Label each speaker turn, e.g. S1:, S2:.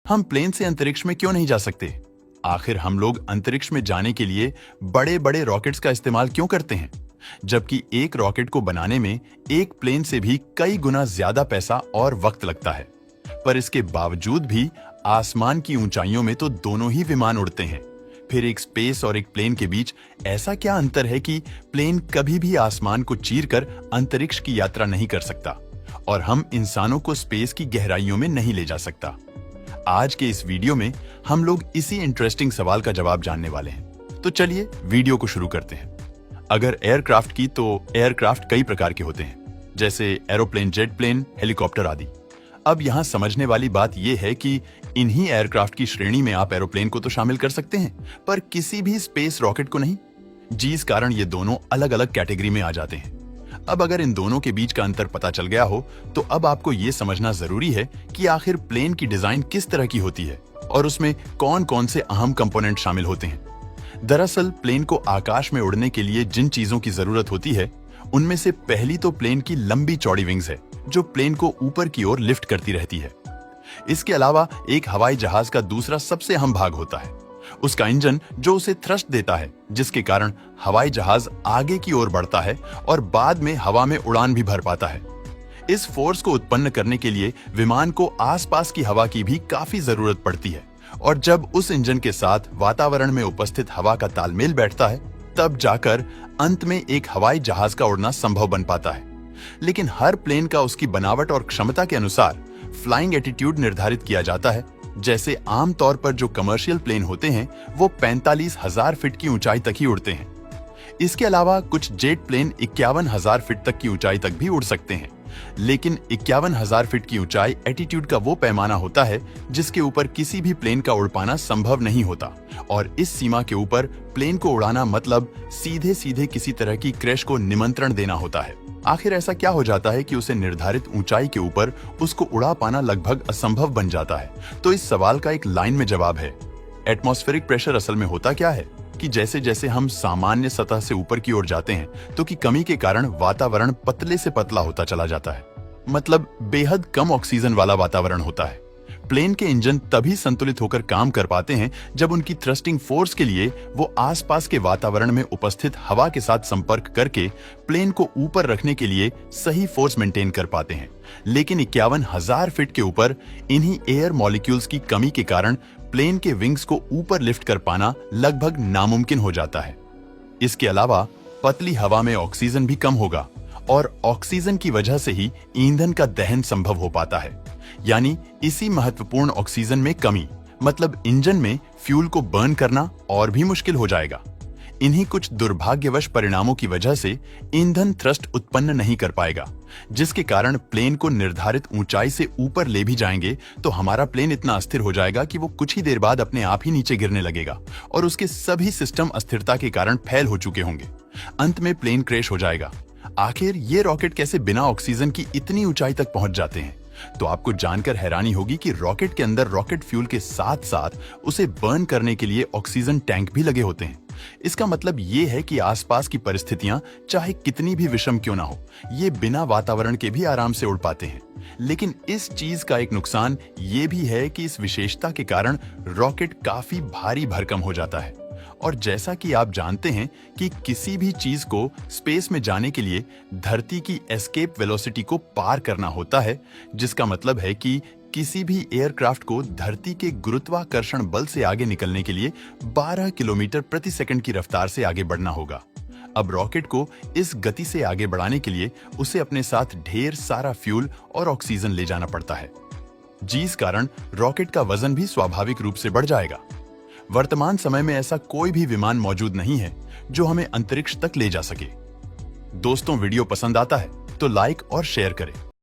S1: हम प्लेन से अंतरिक्ष में क्यों नहीं जा सकते? आखिर हम लोग अंतरिक्ष में जाने के लिए बड़े बड़े रॉकेट्स का इस्तेमाल क्यों करते हैं, जबकि एक रॉकेट को बनाने में एक प्लेन से भी कई गुना ज्यादा पैसा और वक्त लगता है। पर इसके बावजूद भी आसमान की ऊंचाइयों में तो दोनों ही विमान उड़ते हैं। फिर एक स्पेस और एक प्लेन के बीच ऐसा क्या अंतर है कि प्लेन कभी भी आसमान को चीरकर अंतरिक्ष की यात्रा नहीं कर सकता और हम इंसानों को स्पेस की गहराइयों में नहीं ले जा सकता? आज के इस वीडियो में हम लोग इसी इंटरेस्टिंग सवाल का जवाब जानने वाले हैं। तो चलिए वीडियो को शुरू करते हैं। अगर एयरक्राफ्ट की तो एयरक्राफ्ट कई प्रकार के होते हैं, जैसे एरोप्लेन, जेट प्लेन, हेलीकॉप्टर आदि। अब यहाँ समझने वाली बात यह है कि इन्हीं एयरक्राफ्ट की श्रेणी में आप एरोप्लेन को तो शामिल कर सकते हैं, पर किसी भी स्पेस रॉकेट को नहीं, जिस कारण ये दोनों अलग अलग कैटेगरी में आ जाते हैं। अब अगर इन दोनों के बीच का अंतर पता चल गया हो, तो अब आपको ये समझना जरूरी है कि आखिर प्लेन की डिजाइन किस तरह की होती है और उसमें कौन कौन से अहम कंपोनेंट शामिल होते हैं। दरअसल प्लेन को आकाश में उड़ने के लिए जिन चीजों की जरूरत होती है, उनमें से पहली तो प्लेन की लंबी चौड़ी विंग्स है, जो प्लेन को ऊपर की ओर लिफ्ट करती रहती है। इसके अलावा एक हवाई जहाज का दूसरा सबसे अहम भाग होता है उसका इंजन, जो उसे थ्रस्ट देता है, जिसके कारण हवाई जहाज आगे की ओर बढ़ता है और बाद में हवा में उड़ान भी भर पाता है। इस फोर्स को उत्पन्न करने के लिए विमान को आसपास की हवा की भी काफी जरूरत पड़ती है, और जब उस इंजन के साथ वातावरण में उपस्थित हवा का तालमेल बैठता है, तब जाकर अंत में एक हवाई जहाज का उड़ना संभव बन पाता है। लेकिन हर प्लेन का उसकी बनावट और क्षमता के अनुसार फ्लाइंग एटीट्यूड निर्धारित किया जाता है। जैसे आमतौर पर जो कमर्शियल प्लेन होते हैं, वो 45,000 फीट की ऊंचाई तक ही उड़ते हैं। इसके अलावा कुछ जेट प्लेन 51,000 फीट तक की ऊंचाई तक भी उड़ सकते हैं। लेकिन 51,000 फीट की ऊंचाई एटीट्यूड का वो पैमाना होता है जिसके ऊपर किसी भी प्लेन का उड़ पाना संभव नहीं होता, और इस सीमा के ऊपर प्लेन को उड़ाना मतलब सीधे सीधे किसी तरह की क्रैश को निमंत्रण देना होता है। आखिर ऐसा क्या हो जाता है कि उसे निर्धारित ऊंचाई के ऊपर उसको उड़ा पाना लगभग असंभव बन जाता है? तो इस सवाल का एक लाइन में जवाब है। एटमॉस्फेरिक प्रेशर असल में होता क्या है कि जैसे जैसे हम सामान्य सतह से ऊपर की ओर जाते हैं, तो की कमी के कारण वातावरण पतले से पतला होता चला जाता है, मतलब बेहद कम ऑक्सीजन वाला वातावरण होता है। प्लेन के इंजन तभी संतुलित होकर काम कर पाते हैं जब उनकी थ्रस्टिंग फोर्स के लिए वो आसपास के वातावरण में उपस्थित हवा के साथ संपर्क करके प्लेन को ऊपर रखने के लिए सही फोर्स मेंटेन कर पाते हैं। लेकिन 51,000 फीट के ऊपर इन्हीं एयर मॉलिक्यूल्स की कमी के कारण प्लेन के विंग्स को ऊपर लिफ्ट कर पाना लगभग नामुमकिन हो जाता है। इसके अलावा पतली हवा में ऑक्सीजन भी कम होगा, और ऑक्सीजन की वजह से ही ईंधन का दहन संभव हो पाता है। यानी इसी महत्वपूर्ण ऑक्सीजन में कमी, मतलब इंजन में फ्यूल को बर्न करना और भी मुश्किल हो जाएगा। इन्हीं कुछ दुर्भाग्यवश परिणामों की वजह से ईंधन थ्रस्ट उत्पन्न नहीं कर पाएगा, जिसके कारण प्लेन को निर्धारित ऊंचाई से ऊपर ले भी जाएंगे तो हमारा प्लेन इतना अस्थिर हो जाएगा कि वो कुछ ही देर बाद अपने आप ही नीचे गिरने लगेगा, और उसके सभी सिस्टम अस्थिरता के कारण फैल हो चुके होंगे। अंत में प्लेन क्रैश हो जाएगा। आखिर ये रॉकेट कैसे बिना ऑक्सीजन की इतनी ऊंचाई तक पहुंच जाते हैं? तो आपको जानकर हैरानी होगी कि रॉकेट के अंदर रॉकेट फ्यूल के साथ साथ उसे बर्न करने के लिए ऑक्सीजन टैंक भी लगे होते हैं। इसका मतलब ये है कि आसपास की परिस्थितियां चाहे कितनी भी विषम क्यों ना हो, ये बिना वातावरण के भी आराम से उड़ पाते हैं। लेकिन इस चीज का एक नुकसान ये भी है कि इस विशेषता के कारण रॉकेट काफी भारी भरकम हो जाता है। और जैसा कि आप जानते हैं कि किसी भी चीज को स्पेस में जाने के लिए धरती की एस्केप वेलोसिटी को पार करना होता है, जिसका मतलब है कि किसी भी एयरक्राफ्ट को धरती के गुरुत्वाकर्षण बल से आगे निकलने के लिए 12 किलोमीटर प्रति सेकंड की रफ्तार से आगे बढ़ना होगा। अब रॉकेट को इस गति से आगे बढ़ाने के लिए उसे अपने साथ ढेर सारा फ्यूल और ऑक्सीजन ले जाना पड़ता है, जिस कारण रॉकेट का वजन भी स्वाभाविक रूप से बढ़ जाएगा। वर्तमान समय में ऐसा कोई भी विमान मौजूद नहीं है जो हमें अंतरिक्ष तक ले जा सके। दोस्तों, वीडियो पसंद आता है तो लाइक और शेयर करें।